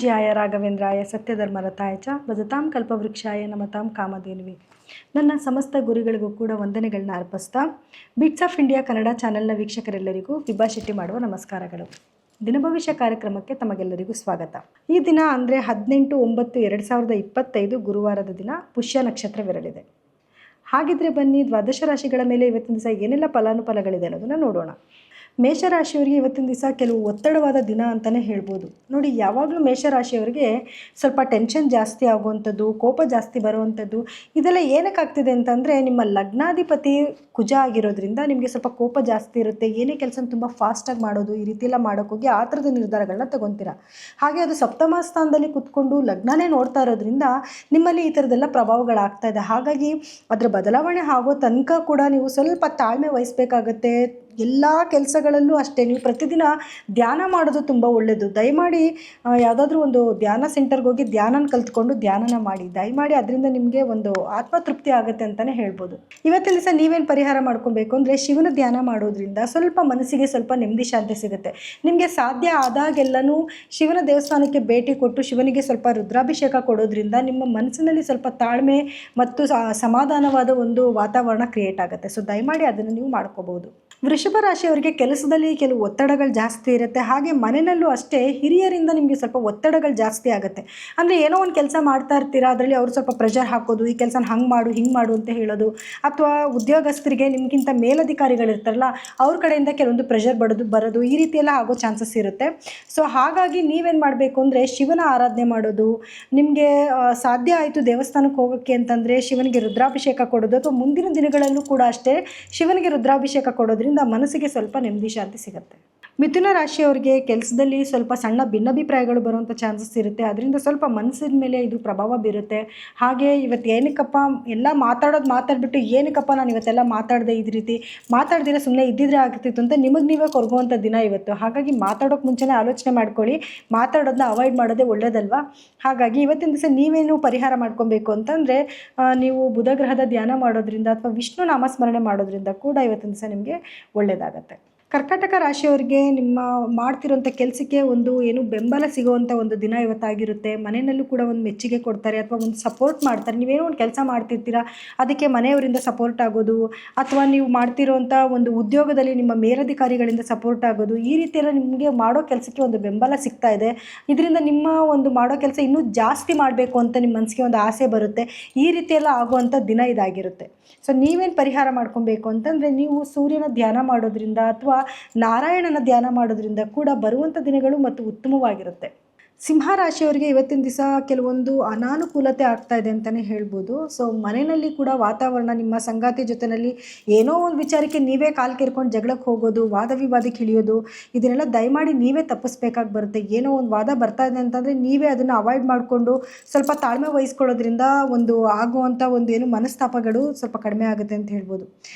ಪೂಜ್ಯಾಯ ರಾಘವೇಂದ್ರಾಯ ಸತ್ಯಧರ್ಮರತಾಯ ಚ ಭಜತಾಂ ಕಲ್ಪವೃಕ್ಷಾಯ ನಮತಾಂ ಕಾಮಧೇನುವೆ. ನನ್ನ ಸಮಸ್ತ ಗುರುಗಳಿಗೂ ಕೂಡ ವಂದನೆಗಳನ್ನ ಅರ್ಪಿಸ್ತಾ ಬಿಟ್ಸ್ ಆಫ್ ಇಂಡಿಯಾ ಕನ್ನಡ ಚಾನೆಲ್ನ ವೀಕ್ಷಕರೆಲ್ಲರಿಗೂ ವಿಭಾ ಶೆಟ್ಟಿ ಮಾಡುವ ನಮಸ್ಕಾರಗಳು. ದಿನಭವಿಷ್ಯ ಕಾರ್ಯಕ್ರಮಕ್ಕೆ ತಮಗೆಲ್ಲರಿಗೂ ಸ್ವಾಗತ. ಈ ದಿನ ಅಂದರೆ 18/9/2025 ಗುರುವಾರದ ದಿನ ಪುಷ್ಯ ನಕ್ಷತ್ರವಿರಲಿದೆ. ಹಾಗಿದ್ರೆ ಬನ್ನಿ ದ್ವಾದಶ ರಾಶಿಗಳ ಮೇಲೆ ಇವತ್ತಿನ ದಿವಸ ಏನೆಲ್ಲ ಫಲಾನುಫಲಗಳಿದೆ ಅನ್ನೋದನ್ನು ನೋಡೋಣ. ಮೇಷರಾಶಿಯವರಿಗೆ ಇವತ್ತಿನ ದಿವಸ ಕೆಲವು ಒತ್ತಡವಾದ ದಿನ ಅಂತಲೇ ಹೇಳ್ಬೋದು. ನೋಡಿ, ಯಾವಾಗಲೂ ಮೇಷರಾಶಿಯವರಿಗೆ ಸ್ವಲ್ಪ ಟೆನ್ಷನ್ ಜಾಸ್ತಿ ಆಗುವಂಥದ್ದು, ಕೋಪ ಜಾಸ್ತಿ ಬರುವಂಥದ್ದು, ಇದೆಲ್ಲ ಏನಕ್ಕಾಗ್ತಿದೆ ಅಂತಂದರೆ ನಿಮ್ಮ ಲಗ್ನಾಧಿಪತಿ ಕುಜ ಆಗಿರೋದ್ರಿಂದ ನಿಮಗೆ ಸ್ವಲ್ಪ ಕೋಪ ಜಾಸ್ತಿ ಇರುತ್ತೆ. ಏನೇ ಕೆಲಸ ತುಂಬ ಫಾಸ್ಟಾಗಿ ಮಾಡೋದು, ಈ ರೀತಿ ಎಲ್ಲ ಮಾಡೋಕ್ಕೋಗಿ ಆ ಥರದ ನಿರ್ಧಾರಗಳನ್ನ ತಗೊತೀರ. ಹಾಗೆ ಅದು ಸಪ್ತಮ ಸ್ಥಾನದಲ್ಲಿ ಕುತ್ಕೊಂಡು ಲಗ್ನನೇ ನೋಡ್ತಾ ಇರೋದ್ರಿಂದ ನಿಮ್ಮಲ್ಲಿ ಈ ಥರದ್ದೆಲ್ಲ ಪ್ರಭಾವಗಳಾಗ್ತಾ ಇದೆ. ಹಾಗಾಗಿ ಅದರ ಬದಲಾವಣೆ ಆಗೋ ತನಕ ಕೂಡ ನೀವು ಸ್ವಲ್ಪ ತಾಳ್ಮೆ ವಹಿಸಬೇಕಾಗತ್ತೆ. ಎಲ್ಲ ಕೆಲಸಗಳಲ್ಲೂ ಅಷ್ಟೇ ನೀವು ಪ್ರತಿದಿನ ಧ್ಯಾನ ಮಾಡೋದು ತುಂಬ ಒಳ್ಳೆಯದು. ದಯಮಾಡಿ ಯಾವುದಾದ್ರೂ ಒಂದು ಧ್ಯಾನ ಸೆಂಟರ್ಗೆ ಹೋಗಿ ಧ್ಯಾನನ ಕಲ್ತ್ಕೊಂಡು ಧ್ಯಾನನ ಮಾಡಿ. ದಯಮಾಡಿ ಅದರಿಂದ ನಿಮಗೆ ಒಂದು ಆತ್ಮತೃಪ್ತಿ ಆಗುತ್ತೆ ಅಂತಲೇ ಹೇಳ್ಬೋದು. ಇವತ್ತಿನ ದಿವಸ ನೀವೇನು ಪರಿಹಾರ ಮಾಡ್ಕೊಬೇಕು ಅಂದರೆ ಶಿವನ ಧ್ಯಾನ ಮಾಡೋದ್ರಿಂದ ಸ್ವಲ್ಪ ಮನಸ್ಸಿಗೆ ಸ್ವಲ್ಪ ನೆಮ್ಮದಿ ಶಾಂತಿ ಸಿಗುತ್ತೆ. ನಿಮಗೆ ಸಾಧ್ಯ ಆದಾಗೆಲ್ಲನೂ ಶಿವನ ದೇವಸ್ಥಾನಕ್ಕೆ ಭೇಟಿ ಕೊಟ್ಟು ಶಿವನಿಗೆ ಸ್ವಲ್ಪ ರುದ್ರಾಭಿಷೇಕ ಕೊಡೋದ್ರಿಂದ ನಿಮ್ಮ ಮನಸ್ಸಿನಲ್ಲಿ ಸ್ವಲ್ಪ ತಾಳ್ಮೆ ಮತ್ತು ಸಮಾಧಾನವಾದ ಒಂದು ವಾತಾವರಣ ಕ್ರಿಯೇಟ್ ಆಗುತ್ತೆ. ಸೊ ದಯಮಾಡಿ ಅದನ್ನು ನೀವು ಮಾಡ್ಕೋಬಹುದು. ವೃಷಭ ರಾಶಿಯವರಿಗೆ ಕೆಲಸದಲ್ಲಿ ಕೆಲವು ಒತ್ತಡಗಳು ಜಾಸ್ತಿ ಇರುತ್ತೆ. ಹಾಗೆ ಮನೆಯಲ್ಲೂ ಅಷ್ಟೇ ಹಿರಿಯರಿಂದ ನಿಮಗೆ ಸ್ವಲ್ಪ ಒತ್ತಡಗಳು ಜಾಸ್ತಿ ಆಗುತ್ತೆ. ಅಂದರೆ ಏನೋ ಒಂದು ಕೆಲಸ ಮಾಡ್ತಾ ಇರ್ತೀರಾ, ಅದರಲ್ಲಿ ಅವರು ಸ್ವಲ್ಪ ಪ್ರೆಷರ್ ಹಾಕೋದು, ಈ ಕೆಲಸನ ಹಂಗೆ ಮಾಡು ಹಿಂಗೆ ಮಾಡು ಅಂತ ಹೇಳೋದು, ಅಥವಾ ಉದ್ಯೋಗಸ್ಥರಿಗೆ ನಿಮಗಿಂತ ಮೇಲಧಿಕಾರಿಗಳಿರ್ತಾರಲ್ಲ ಅವ್ರ ಕಡೆಯಿಂದ ಕೆಲವೊಂದು ಪ್ರೆಷರ್ ಬರೋದು ಈ ರೀತಿಯೆಲ್ಲ ಆಗೋ ಚಾನ್ಸಸ್ ಇರುತ್ತೆ. ಸೊ ಹಾಗಾಗಿ ನೀವೇನು ಮಾಡಬೇಕು ಅಂದರೆ ಶಿವನ ಆರಾಧನೆ ಮಾಡೋದು. ನಿಮಗೆ ಸಾಧ್ಯ ಆಯಿತು ದೇವಸ್ಥಾನಕ್ಕೆ ಹೋಗೋಕ್ಕೆ ಅಂತಂದರೆ ಶಿವನಿಗೆ ರುದ್ರಾಭಿಷೇಕ ಕೊಡೋದು, ಅಥವಾ ಮುಂದಿನ ದಿನಗಳಲ್ಲೂ ಕೂಡ ಅಷ್ಟೇ ಶಿವನಿಗೆ ರುದ್ರಾಭಿಷೇಕ ಕೊಡೋದ್ರಿಂದ ಮನಸ್ಸಿಗೆ ಸ್ವಲ್ಪ ನೆಮ್ಮದಿ ಶಾಂತಿ ಸಿಗುತ್ತೆ. ಮಿಥುನ ರಾಶಿಯವರಿಗೆ ಕೆಲಸದಲ್ಲಿ ಸ್ವಲ್ಪ ಸಣ್ಣ ಭಿನ್ನಾಭಿಪ್ರಾಯಗಳು ಬರುವಂಥ ಚಾನ್ಸಸ್ ಇರುತ್ತೆ. ಅದರಿಂದ ಸ್ವಲ್ಪ ಮನಸ್ಸಿನ ಮೇಲೆ ಇದು ಪ್ರಭಾವ ಬೀರುತ್ತೆ. ಹಾಗೆ ಇವತ್ತು ಏನಕ್ಕಪ್ಪ ಎಲ್ಲ ಮಾತಾಡ್ಬಿಟ್ಟು ಏನಕ್ಕಪ್ಪ ನಾನು ಇವತ್ತೆಲ್ಲ ಮಾತಾಡಿದೆ, ಈ ರೀತಿ ಮಾತಾಡ್ದಿರ ಸುಮ್ಮನೆ ಇದ್ದಿದ್ರೆ ಆಗ್ತಿತ್ತು ಅಂತ ನಿಮಗೆ ನೀವೇ ಕೊರಗುವಂಥ ದಿನ ಇವತ್ತು. ಹಾಗಾಗಿ ಮಾತಾಡೋಕ್ಕೆ ಮುಂಚೆನೇ ಆಲೋಚನೆ ಮಾಡ್ಕೊಳ್ಳಿ. ಮಾತಾಡೋದನ್ನ ಅವಾಯ್ಡ್ ಮಾಡೋದೇ ಒಳ್ಳೇದಲ್ವಾ. ಹಾಗಾಗಿ ಇವತ್ತಿನ ದಿವಸ ನೀವೇನು ಪರಿಹಾರ ಮಾಡ್ಕೊಬೇಕು ಅಂತಂದರೆ ನೀವು ಬುಧ ಗ್ರಹದ ಧ್ಯಾನ ಮಾಡೋದ್ರಿಂದ ಅಥವಾ ವಿಷ್ಣು ನಾಮಸ್ಮರಣೆ ಮಾಡೋದ್ರಿಂದ ಕೂಡ ಇವತ್ತಿನ ದಿವಸ ನಿಮಗೆ ಒಳ್ಳೆಯದಾಗತ್ತೆ. ಕರ್ಕಾಟಕ ರಾಶಿಯವರಿಗೆ ನಿಮ್ಮ ಮಾಡ್ತಿರೋಂಥ ಕೆಲಸಕ್ಕೆ ಒಂದು ಏನು ಬೆಂಬಲ ಸಿಗೋವಂಥ ಒಂದು ದಿನ ಇವತ್ತಾಗಿರುತ್ತೆ. ಮನೆಯಲ್ಲೂ ಕೂಡ ಒಂದು ಮೆಚ್ಚುಗೆ ಕೊಡ್ತಾರೆ ಅಥವಾ ಒಂದು ಸಪೋರ್ಟ್ ಮಾಡ್ತಾರೆ. ನೀವೇನೋ ಒಂದು ಕೆಲಸ ಮಾಡ್ತಿರ್ತೀರ, ಅದಕ್ಕೆ ಮನೆಯವರಿಂದ ಸಪೋರ್ಟ್ ಆಗೋದು, ಅಥವಾ ನೀವು ಮಾಡ್ತಿರೋಂಥ ಒಂದು ಉದ್ಯೋಗದಲ್ಲಿ ನಿಮ್ಮ ಮೇಲಧಿಕಾರಿಗಳಿಂದ ಸಪೋರ್ಟ್ ಆಗೋದು, ಈ ರೀತಿಯೆಲ್ಲ ನಿಮಗೆ ಮಾಡೋ ಕೆಲಸಕ್ಕೆ ಒಂದು ಬೆಂಬಲ ಸಿಗ್ತಾ ಇದೆ. ಇದರಿಂದ ನಿಮ್ಮ ಒಂದು ಮಾಡೋ ಕೆಲಸ ಇನ್ನೂ ಜಾಸ್ತಿ ಮಾಡಬೇಕು ಅಂತ ನಿಮ್ಮ ಮನಸ್ಸಿಗೆ ಒಂದು ಆಸೆ ಬರುತ್ತೆ. ಈ ರೀತಿಯೆಲ್ಲ ಆಗುವಂಥ ದಿನ ಇದಾಗಿರುತ್ತೆ. ಸೊ ನೀವೇನು ಪರಿಹಾರ ಮಾಡ್ಕೊಬೇಕು ಅಂತಂದರೆ ನೀವು ಸೂರ್ಯನ ಧ್ಯಾನ ಮಾಡೋದ್ರಿಂದ ಅಥವಾ ನಾರಾಯಣನ ಧ್ಯಾನ ಮಾಡೋದ್ರಿಂದ ಕೂಡ ಬರುವಂಥ ದಿನಗಳು ಮತ್ತು ಉತ್ತಮವಾಗಿರುತ್ತೆ. ಸಿಂಹ ರಾಶಿಯವರಿಗೆ ಇವತ್ತಿನ ದಿವಸ ಕೆಲವೊಂದು ಅನಾನುಕೂಲತೆ ಆಗ್ತಾ ಇದೆ ಅಂತಲೇ ಹೇಳ್ಬೋದು. ಸೊ ಮನೆಯಲ್ಲಿ ಕೂಡ ವಾತಾವರಣ ನಿಮ್ಮ ಸಂಗಾತಿ ಜೊತೆಯಲ್ಲಿ ಏನೋ ಒಂದು ವಿಚಾರಕ್ಕೆ ನೀವೇ ಕಾಲು ಕೇರ್ಕೊಂಡು ಜಗಳಕ್ಕೆ ಹೋಗೋದು, ವಾದ ವಿವಾದಕ್ಕೆ ಇಳಿಯೋದು, ಇದನ್ನೆಲ್ಲ ದಯಮಾಡಿ ನೀವೇ ತಪ್ಪಿಸ್ಬೇಕಾಗಿ ಬರುತ್ತೆ. ಏನೋ ಒಂದು ವಾದ ಬರ್ತಾ ಇದೆ ಅಂತಂದರೆ ನೀವೇ ಅದನ್ನು ಅವಾಯ್ಡ್ ಮಾಡಿಕೊಂಡು ಸ್ವಲ್ಪ ತಾಳ್ಮೆ ವಹಿಸ್ಕೊಳ್ಳೋದ್ರಿಂದ ಒಂದು ಆಗುವಂಥ ಒಂದು ಏನು ಮನಸ್ತಾಪಗಳು ಸ್ವಲ್ಪ ಕಡಿಮೆ ಆಗುತ್ತೆ ಅಂತ ಹೇಳ್ಬೋದು.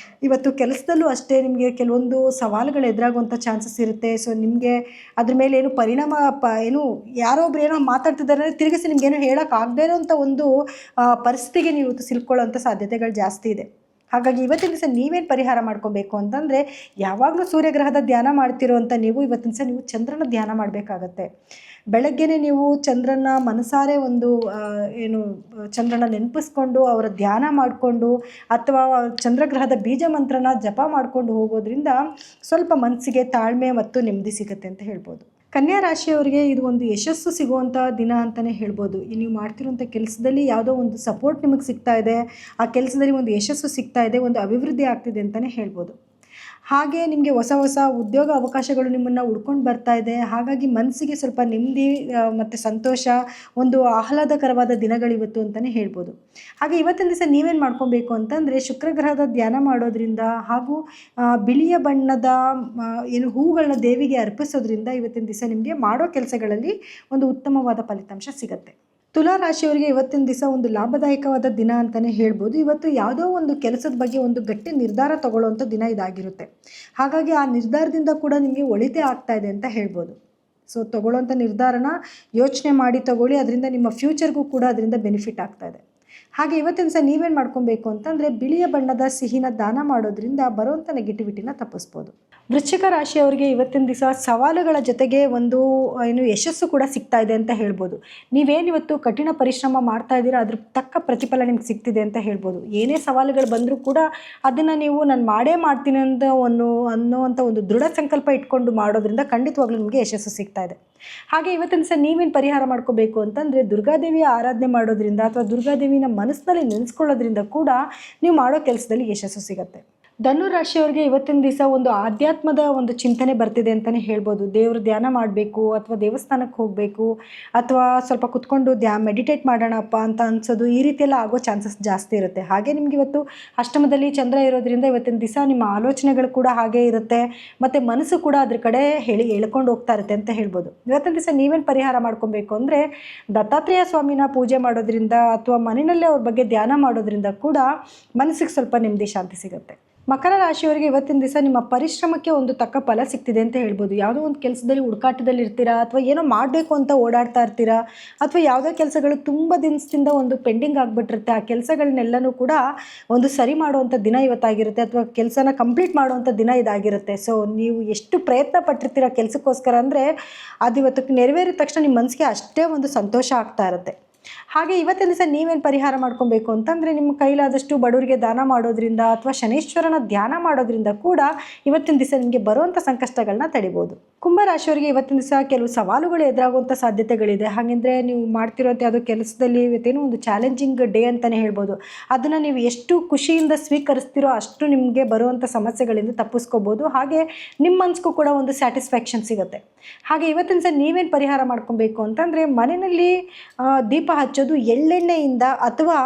ಇವತ್ತು ಕೆಲಸದಲ್ಲೂ ಅಷ್ಟೇ ನಿಮಗೆ ಕೆಲವೊಂದು ಸವಾಲುಗಳು ಎದುರಾಗುವಂಥ ಚಾನ್ಸಸ್ ಇರುತ್ತೆ. ಸೊ ನಿಮಗೆ ಅದ್ರ ಮೇಲೆ ಏನು ಪರಿಣಾಮ ಏನು ಯಾರೊಬ್ರು ಏನೋ ಮಾತಾಡ್ತಿದ್ದಾರೆ ತಿರುಗಿಸಿ ನಿಮ್ಗೇನೋ ಹೇಳೋಕ್ಕಾಗದೇ ಇರೋಂಥ ಒಂದು ಪರಿಸ್ಥಿತಿಗೆ ನೀವು ಸಿಲ್ಕೊಳ್ಳೋಂಥ ಸಾಧ್ಯತೆಗಳು ಜಾಸ್ತಿ ಇದೆ. ಹಾಗಾಗಿ ಇವತ್ತಿನ ದಿವಸ ನೀವೇನು ಪರಿಹಾರ ಮಾಡ್ಕೊಬೇಕು ಅಂತಂದರೆ ಯಾವಾಗಲೂ ಸೂರ್ಯಗ್ರಹದ ಧ್ಯಾನ ಮಾಡ್ತಿರೋ ಅಂತ ನೀವು ಇವತ್ತಿನ ದಿವಸ ನೀವು ಚಂದ್ರನ ಧ್ಯಾನ ಮಾಡಬೇಕಾಗತ್ತೆ. ಬೆಳಗ್ಗೆನೇ ನೀವು ಚಂದ್ರನ ಮನಸಾರೆ ಒಂದು ಚಂದ್ರನ ನೆನಪಿಸ್ಕೊಂಡು ಅವರ ಧ್ಯಾನ ಮಾಡಿಕೊಂಡು ಅಥವಾ ಚಂದ್ರಗ್ರಹದ ಬೀಜ ಮಂತ್ರನ ಜಪ ಮಾಡಿಕೊಂಡು ಹೋಗೋದ್ರಿಂದ ಸ್ವಲ್ಪ ಮನಸ್ಸಿಗೆ ತಾಳ್ಮೆ ಮತ್ತು ನೆಮ್ಮದಿ ಸಿಗುತ್ತೆ ಅಂತ ಹೇಳ್ಬೋದು. ಕನ್ಯಾ ರಾಶಿಯವರಿಗೆ ಇದು ಒಂದು ಯಶಸ್ಸು ಸಿಗುವಂಥ ದಿನ ಅಂತಲೇ ಹೇಳ್ಬೋದು. ನೀವು ಮಾಡ್ತಿರೋಂಥ ಕೆಲಸದಲ್ಲಿ ಯಾವುದೋ ಒಂದು ಸಪೋರ್ಟ್ ನಿಮಗೆ ಸಿಗ್ತಾ ಇದೆ, ಆ ಕೆಲಸದಲ್ಲಿ ಒಂದು ಯಶಸ್ಸು ಸಿಗ್ತಾ ಇದೆ, ಒಂದು ಅಭಿವೃದ್ಧಿ ಆಗ್ತಿದೆ ಅಂತಲೇ ಹೇಳ್ಬೋದು. ಹಾಗೆ ನಿಮಗೆ ಹೊಸ ಹೊಸ ಉದ್ಯೋಗ ಅವಕಾಶಗಳು ನಿಮ್ಮನ್ನು ಹುಡ್ಕೊಂಡು ಬರ್ತಾ ಇದೆ. ಹಾಗಾಗಿ ಮನಸ್ಸಿಗೆ ಸ್ವಲ್ಪ ನೆಮ್ಮದಿ ಮತ್ತು ಸಂತೋಷ, ಒಂದು ಆಹ್ಲಾದಕರವಾದ ದಿನಗಳಿವತ್ತು ಅಂತಲೇ ಹೇಳ್ಬೋದು. ಹಾಗೆ ಇವತ್ತಿನ ದಿವಸ ನೀವೇನು ಮಾಡ್ಕೊಬೇಕು ಅಂತಂದರೆ ಶುಕ್ರಗ್ರಹದ ಧ್ಯಾನ ಮಾಡೋದ್ರಿಂದ ಹಾಗೂ ಬಿಳಿಯ ಬಣ್ಣದ ಹೂವುಗಳನ್ನ ದೇವಿಗೆ ಅರ್ಪಿಸೋದ್ರಿಂದ ಇವತ್ತಿನ ದಿವಸ ನಿಮಗೆ ಮಾಡೋ ಕೆಲಸಗಳಲ್ಲಿ ಒಂದು ಉತ್ತಮವಾದ ಫಲಿತಾಂಶ ಸಿಗುತ್ತೆ. ತುಲಾ ರಾಶಿಯವರಿಗೆ ಇವತ್ತಿನ ದಿವಸ ಒಂದು ಲಾಭದಾಯಕವಾದ ದಿನ ಅಂತಲೇ ಹೇಳ್ಬೋದು. ಇವತ್ತು ಯಾವುದೋ ಒಂದು ಕೆಲಸದ ಬಗ್ಗೆ ಒಂದು ಗಟ್ಟಿ ನಿರ್ಧಾರ ತಗೊಳ್ಳೋವಂಥ ದಿನ ಇದಾಗಿರುತ್ತೆ. ಹಾಗಾಗಿ ಆ ನಿರ್ಧಾರದಿಂದ ಕೂಡ ನಿಮಗೆ ಒಳಿತೇ ಆಗ್ತಾ ಇದೆ ಅಂತ ಹೇಳ್ಬೋದು. ಸೊ ತಗೊಳ್ಳೋಂಥ ನಿರ್ಧಾರನ ಯೋಚನೆ ಮಾಡಿ ತಗೊಳ್ಳಿ, ಅದರಿಂದ ನಿಮ್ಮ ಫ್ಯೂಚರ್ಗೂ ಕೂಡ ಅದರಿಂದ ಬೆನಿಫಿಟ್ ಆಗ್ತಾ ಇದೆ. ಹಾಗೆ ಇವತ್ತಿನ ದಿವಸ ನೀವೇನು ಮಾಡ್ಕೊಬೇಕು ಅಂತಂದರೆ ಬಿಳಿಯ ಬಣ್ಣದ ಸಿಹಿನ ದಾನ ಮಾಡೋದ್ರಿಂದ ಬರುವಂಥ ನೆಗೆಟಿವಿಟಿನ ತಪ್ಪಿಸ್ಬೋದು. ವೃಶ್ಚಿಕ ರಾಶಿಯವರಿಗೆ ಇವತ್ತಿನ ದಿವಸ ಸವಾಲುಗಳ ಜೊತೆಗೆ ಒಂದು ಯಶಸ್ಸು ಕೂಡ ಸಿಗ್ತಾ ಇದೆ ಅಂತ ಹೇಳ್ಬೋದು. ನೀವೇನಿವತ್ತು ಕಠಿಣ ಪರಿಶ್ರಮ ಮಾಡ್ತಾ ಇದ್ದೀರಾ ಅದ್ರ ತಕ್ಕ ಪ್ರತಿಫಲ ನಿಮ್ಗೆ ಸಿಗ್ತಿದೆ ಅಂತ ಹೇಳ್ಬೋದು. ಏನೇ ಸವಾಲುಗಳು ಬಂದರೂ ಕೂಡ ಅದನ್ನು ನೀವು ನಾನು ಮಾಡೇ ಮಾಡ್ತೀನಿ ಅನ್ನೋವಂಥ ಒಂದು ದೃಢ ಸಂಕಲ್ಪ ಇಟ್ಕೊಂಡು ಮಾಡೋದ್ರಿಂದ ಖಂಡಿತವಾಗ್ಲೂ ನಿಮಗೆ ಯಶಸ್ಸು ಸಿಗ್ತಾ ಇದೆ. ಹಾಗೆ ಇವತ್ತಿನ ದಿವಸ ನೀವೇನು ಪರಿಹಾರ ಮಾಡ್ಕೋಬೇಕು ಅಂತಂದರೆ ದುರ್ಗಾದೇವಿಯ ಆರಾಧನೆ ಮಾಡೋದ್ರಿಂದ ಅಥವಾ ದುರ್ಗಾದೇವಿನ ಮನಸ್ಸಿನಲ್ಲಿ ನೆನೆಸ್ಕೊಳ್ಳೋದ್ರಿಂದ ಕೂಡ ನೀವು ಮಾಡೋ ಕೆಲಸದಲ್ಲಿ ಯಶಸ್ಸು ಸಿಗುತ್ತೆ. ಧನು ರಾಶಿಯವರಿಗೆ ಇವತ್ತಿನ ದಿವಸ ಒಂದು ಆಧ್ಯಾತ್ಮದ ಒಂದು ಚಿಂತನೆ ಬರ್ತಿದೆ ಅಂತಲೇ ಹೇಳ್ಬೋದು. ದೇವ್ರ ಧ್ಯಾನ ಮಾಡಬೇಕು ಅಥವಾ ದೇವಸ್ಥಾನಕ್ಕೆ ಹೋಗಬೇಕು ಅಥವಾ ಸ್ವಲ್ಪ ಕುತ್ಕೊಂಡು ಮೆಡಿಟೇಟ್ ಮಾಡೋಣಪ್ಪ ಅಂತ ಅನ್ಸೋದು, ಈ ರೀತಿಯೆಲ್ಲ ಆಗೋ ಚಾನ್ಸಸ್ ಜಾಸ್ತಿ ಇರುತ್ತೆ. ಹಾಗೆ ನಿಮ್ಗೆ ಇವತ್ತು ಅಷ್ಟಮದಲ್ಲಿ ಚಂದ್ರ ಇರೋದ್ರಿಂದ ಇವತ್ತಿನ ದಿವಸ ನಿಮ್ಮ ಆಲೋಚನೆಗಳು ಕೂಡ ಹಾಗೇ ಇರುತ್ತೆ ಮತ್ತು ಮನಸ್ಸು ಕೂಡ ಅದ್ರ ಕಡೆ ಎಳ್ಕೊಂಡು ಹೋಗ್ತಾ ಇರುತ್ತೆ ಅಂತ ಹೇಳ್ಬೋದು. ಇವತ್ತಿನ ದಿವಸ ನೀವೇನು ಪರಿಹಾರ ಮಾಡ್ಕೊಬೇಕು ಅಂದರೆ ದತ್ತಾತ್ರೇಯ ಸ್ವಾಮಿನ ಪೂಜೆ ಮಾಡೋದ್ರಿಂದ ಅಥವಾ ಮನೆಯಲ್ಲೇ ಅವ್ರ ಬಗ್ಗೆ ಧ್ಯಾನ ಮಾಡೋದ್ರಿಂದ ಕೂಡ ಮನಸ್ಸಿಗೆ ಸ್ವಲ್ಪ ನೆಮ್ಮದಿ ಶಾಂತಿ ಸಿಗುತ್ತೆ. ಮಕರ ರಾಶಿಯವರಿಗೆ ಇವತ್ತಿನ ದಿವಸ ನಿಮ್ಮ ಪರಿಶ್ರಮಕ್ಕೆ ಒಂದು ತಕ್ಕ ಫಲ ಸಿಗ್ತಿದೆ ಅಂತ ಹೇಳ್ಬೋದು. ಯಾವುದೋ ಒಂದು ಕೆಲಸದಲ್ಲಿ ಹುಡುಕಾಟದಲ್ಲಿ ಇರ್ತೀರಾ ಅಥವಾ ಏನೋ ಮಾಡಬೇಕು ಅಂತ ಓಡಾಡ್ತಾ ಇರ್ತೀರಾ ಅಥವಾ ಯಾವುದೋ ಕೆಲಸಗಳು ತುಂಬ ದಿನದಿಂದ ಒಂದು ಪೆಂಡಿಂಗ್ ಆಗಿಬಿಟ್ಟಿರುತ್ತೆ. ಆ ಕೆಲಸಗಳನ್ನೆಲ್ಲನೂ ಕೂಡ ಒಂದು ಸರಿ ಮಾಡುವಂಥ ದಿನ ಇವತ್ತಾಗಿರುತ್ತೆ ಅಥವಾ ಕೆಲಸನ ಕಂಪ್ಲೀಟ್ ಮಾಡುವಂಥ ದಿನ ಇದಾಗಿರುತ್ತೆ. ಸೊ ನೀವು ಎಷ್ಟು ಪ್ರಯತ್ನ ಪಟ್ಟಿರ್ತೀರ ಕೆಲಸಕ್ಕೋಸ್ಕರ ಅಂದರೆ ಅದು ಇವತ್ತು ನೆರವೇರಿದ ತಕ್ಷಣ ನಿಮ್ಮ ಮನಸ್ಸಿಗೆ ಅಷ್ಟೇ ಒಂದು ಸಂತೋಷ ಆಗ್ತಾ ಇರುತ್ತೆ. ಹಾಗೆ ಇವತ್ತಿನ ದಿವಸ ನೀವೇನು ಪರಿಹಾರ ಮಾಡ್ಕೊಬೇಕು ಅಂತಂದರೆ ನಿಮ್ಮ ಕೈಲಾದಷ್ಟು ಬಡವರಿಗೆ ದಾನ ಮಾಡೋದ್ರಿಂದ ಅಥವಾ ಶನೇಶ್ವರನ ಧ್ಯಾನ ಮಾಡೋದ್ರಿಂದ ಕೂಡ ಇವತ್ತಿನ ದಿವಸ ನಿಮಗೆ ಬರುವಂಥ ಸಂಕಷ್ಟಗಳನ್ನ ತಡಿಬೋದು. ಕುಂಭರಾಶಿಯವರಿಗೆ ಇವತ್ತಿನ ದಿವಸ ಕೆಲವು ಸವಾಲುಗಳು ಎದುರಾಗುವಂಥ ಸಾಧ್ಯತೆಗಳಿದೆ. ಹಾಗೆಂದರೆ ನೀವು ಮಾಡ್ತಿರೋಂಥ ಯಾವುದೋ ಕೆಲಸದಲ್ಲಿ ಇವತ್ತೇನೋ ಒಂದು ಚಾಲೆಂಜಿಂಗ್ ಡೇ ಅಂತಲೇ ಹೇಳ್ಬೋದು. ಅದನ್ನು ನೀವು ಎಷ್ಟು ಖುಷಿಯಿಂದ ಸ್ವೀಕರಿಸ್ತೀರೋ ಅಷ್ಟು ನಿಮಗೆ ಬರುವಂಥ ಸಮಸ್ಯೆಗಳಿಂದ ತಪ್ಪಿಸ್ಕೋಬೋದು. ಹಾಗೆ ನಿಮ್ಮ ಮನಸ್ಸಿಗೂ ಕೂಡ ಒಂದು ಸ್ಯಾಟಿಸ್ಫ್ಯಾಕ್ಷನ್ ಸಿಗುತ್ತೆ. ಹಾಗೆ ಇವತ್ತಿನ ದಿವಸ ನೀವೇನು ಪರಿಹಾರ ಮಾಡ್ಕೊಬೇಕು ಅಂತಂದರೆ ಮನೆಯಲ್ಲಿ ದೀಪ ಹಚ್ಚೋದು ಎಳ್ಳೆಣ್ಣೆಯಿಂದ ಅಥವಾ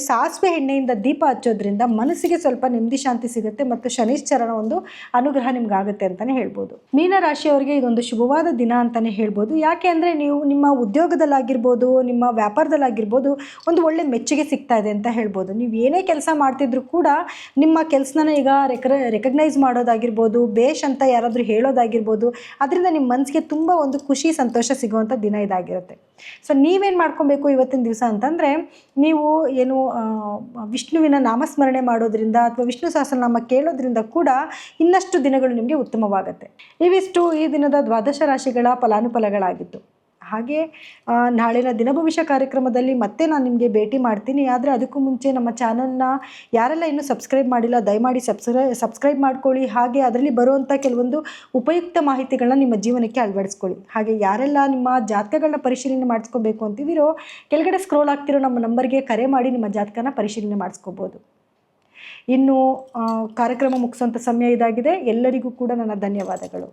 ಸಾಸಿವೆ ಎಣ್ಣೆಯಿಂದ ದೀಪ ಹಚ್ಚೋದ್ರಿಂದ ಮನಸ್ಸಿಗೆ ಸ್ವಲ್ಪ ನೆಮ್ಮದಿ ಶಾಂತಿ ಸಿಗುತ್ತೆ ಮತ್ತು ಶನೀಶ್ವರನ ಒಂದು ಅನುಗ್ರಹ ನಿಮ್ಗಾಗುತ್ತೆ ಅಂತಲೇ ಹೇಳ್ಬೋದು. ಮೀನರಾಶಿಯವರಿಗೆ ಇದೊಂದು ಶುಭವಾದ ದಿನ ಅಂತಲೇ ಹೇಳ್ಬೋದು. ಯಾಕೆ ಅಂದರೆ ನೀವು ನಿಮ್ಮ ಉದ್ಯೋಗದಲ್ಲಾಗಿರ್ಬೋದು, ನಿಮ್ಮ ವ್ಯಾಪಾರದಲ್ಲಾಗಿರ್ಬೋದು ಒಂದು ಒಳ್ಳೆ ಮೆಚ್ಚುಗೆ ಸಿಗ್ತಾ ಇದೆ ಅಂತ ಹೇಳ್ಬೋದು. ನೀವು ಏನೇ ಕೆಲಸ ಮಾಡ್ತಿದ್ರು ಕೂಡ ನಿಮ್ಮ ಕೆಲಸನ ಈಗ ರೆಕಗ್ನೈಸ್ ಮಾಡೋದಾಗಿರ್ಬೋದು, ಬೇಷ್ ಅಂತ ಯಾರಾದರೂ ಹೇಳೋದಾಗಿರ್ಬೋದು, ಅದರಿಂದ ನಿಮ್ಮ ಮನಸ್ಸಿಗೆ ತುಂಬ ಒಂದು ಖುಷಿ ಸಂತೋಷ ಸಿಗುವಂಥ ದಿನ ಇದಾಗಿರುತ್ತೆ. ಸೊ ನೀವೇನು ಮಾಡ್ಕೊಬೇಕು ಇವತ್ತಿನ ದಿವಸ ಅಂತಂದರೆ ನೀವು ವಿಷ್ಣುವಿನ ನಾಮಸ್ಮರಣೆ ಮಾಡೋದ್ರಿಂದ ಅಥವಾ ವಿಷ್ಣು ಸಹಸ್ರನಾಮ ಕೇಳೋದ್ರಿಂದ ಕೂಡ ಇನ್ನಷ್ಟು ದಿನಗಳು ನಿಮಗೆ ಉತ್ತಮವಾಗುತ್ತೆ. ಇವಿಷ್ಟು ಈ ದಿನದ ದ್ವಾದಶ ರಾಶಿಗಳ ಫಲಾನುಫಲಗಳಾಗಿತ್ತು. ಹಾಗೆ ನಾಳಿನ ದಿನ ಭವಿಷ್ಯ ಕಾರ್ಯಕ್ರಮದಲ್ಲಿ ಮತ್ತೆ ನಾನು ನಿಮಗೆ ಭೇಟಿ ಮಾಡ್ತೀನಿ. ಆದರೆ ಅದಕ್ಕೂ ಮುಂಚೆ ನಮ್ಮ ಚಾನಲ್ನ ಯಾರೆಲ್ಲ ಇನ್ನೂ ಸಬ್ಸ್ಕ್ರೈಬ್ ಮಾಡಿಲ್ಲ ದಯಮಾಡಿ ಸಬ್ಸ್ಕ್ರೈಬ್ ಮಾಡ್ಕೊಳ್ಳಿ. ಹಾಗೆ ಅದರಲ್ಲಿ ಬರುವಂಥ ಕೆಲವೊಂದು ಉಪಯುಕ್ತ ಮಾಹಿತಿಗಳನ್ನ ನಿಮ್ಮ ಜೀವನಕ್ಕೆ ಅಳವಡಿಸ್ಕೊಳ್ಳಿ. ಹಾಗೆ ಯಾರೆಲ್ಲ ನಿಮ್ಮ ಜಾತಕಗಳನ್ನ ಪರಿಶೀಲನೆ ಮಾಡಿಸ್ಕೋಬೇಕು ಅಂತಿದ್ದೀರೋ ಕೆಳಗಡೆ ಸ್ಕ್ರೋಲ್ ಆಗ್ತಿರೋ ನಮ್ಮ ನಂಬರ್ಗೆ ಕರೆ ಮಾಡಿ ನಿಮ್ಮ ಜಾತಕನ ಪರಿಶೀಲನೆ ಮಾಡಿಸ್ಕೋಬೋದು. ಇನ್ನು ಕಾರ್ಯಕ್ರಮ ಮುಗಿಸೋಂಥ ಸಮಯ ಇದಾಗಿದೆ. ಎಲ್ಲರಿಗೂ ಕೂಡ ನನ್ನ ಧನ್ಯವಾದಗಳು.